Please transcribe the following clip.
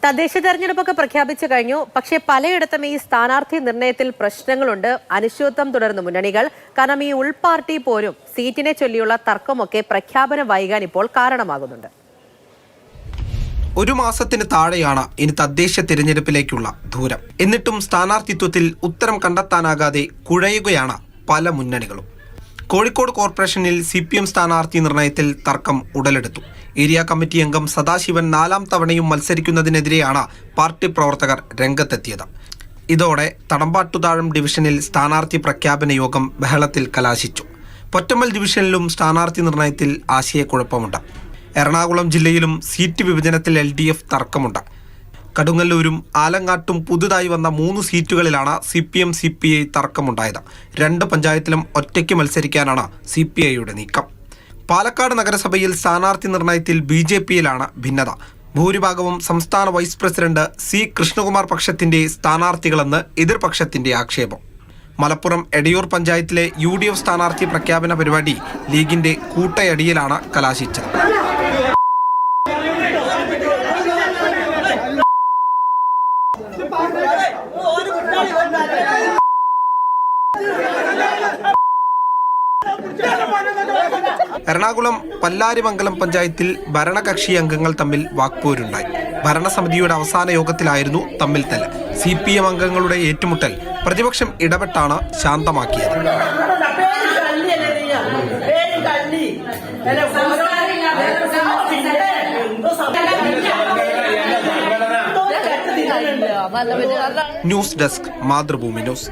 തദ്ദേശ തെരഞ്ഞെടുപ്പൊക്കെ പ്രഖ്യാപിച്ചു കഴിഞ്ഞു. പക്ഷേ പലയിടത്തും ഈ സ്ഥാനാർത്ഥി നിർണയത്തിൽ പ്രശ്നങ്ങളുണ്ട്. അനിശ്ചിതത്വം തുടർന്ന് മുന്നണികൾ. കാരണം ഈ ഉൾപാർട്ടി പോരും സീറ്റിനെ ചൊല്ലിയുള്ള തർക്കമൊക്കെ പ്രഖ്യാപനം വൈകാൻ ഇപ്പോൾ കാരണമാകുന്നുണ്ട്. ഒരു മാസത്തിന് താഴെയാണ് ഇനി തദ്ദേശ തിരഞ്ഞെടുപ്പിലേക്കുള്ള ദൂരം. എന്നിട്ടും സ്ഥാനാർത്ഥിത്വത്തിൽ ഉത്തരം കണ്ടെത്താനാകാതെ കുഴയുകയാണ് പല മുന്നണികളും. കോഴിക്കോട് കോർപ്പറേഷനിൽ CPM സ്ഥാനാർത്ഥി നിർണയത്തിൽ തർക്കം ഉടലെടുത്തു. ഏരിയ കമ്മിറ്റി അംഗം സദാശിവൻ 4ാം തവണയും മത്സരിക്കുന്നതിനെതിരെയാണ് പാർട്ടി പ്രവർത്തകർ രംഗത്തെത്തിയത്. ഇതോടെ തടമ്പാട്ടുതാഴം ഡിവിഷനിൽ സ്ഥാനാർത്ഥി പ്രഖ്യാപന യോഗം ബഹളത്തിൽ കലാശിച്ചു. പൊറ്റമ്മൽ ഡിവിഷനിലും സ്ഥാനാർത്ഥി നിർണയത്തിൽ ആശയക്കുഴപ്പമുണ്ട്. എറണാകുളം ജില്ലയിലും സീറ്റ് വിഭജനത്തിൽ LDF തർക്കമുണ്ട്. കടുങ്ങല്ലൂരും ആലങ്ങാട്ടും പുതുതായി വന്ന 3 സീറ്റുകളിലാണ് CPM CPI തർക്കമുണ്ടായത്. 2 പഞ്ചായത്തിലും ഒറ്റയ്ക്ക് മത്സരിക്കാനാണ് CPIയുടെ നീക്കം. പാലക്കാട് നഗരസഭയിൽ സ്ഥാനാർത്ഥി നിർണയത്തിൽ BJPയിലാണ് ഭിന്നത. ഭൂരിഭാഗവും സംസ്ഥാന വൈസ് പ്രസിഡന്റ് C കൃഷ്ണകുമാർ പക്ഷത്തിന്റെ സ്ഥാനാർത്ഥികളെന്ന് എതിർപക്ഷത്തിന്റെ ആക്ഷേപം. മലപ്പുറം എടയൂർ പഞ്ചായത്തിലെ UDF സ്ഥാനാർത്ഥി പ്രഖ്യാപന പരിപാടി ലീഗിന്റെ കൂട്ടയടിയിലാണ് കലാശിച്ചത്. എറണാകുളം പല്ലാരിമംഗലം പഞ്ചായത്തിൽ ഭരണകക്ഷി അംഗങ്ങൾ തമ്മിൽ വാക്പോരുണ്ടായി. ഭരണസമിതിയുടെ അവസാന യോഗത്തിലായിരുന്നു തമ്മിൽ തല്ല്. CPM അംഗങ്ങളുടെ ഏറ്റുമുട്ടൽ പ്രതിപക്ഷം ഇടപെട്ടാണ് ശാന്തമാക്കിയത്. News desk, Mathrubhumi news.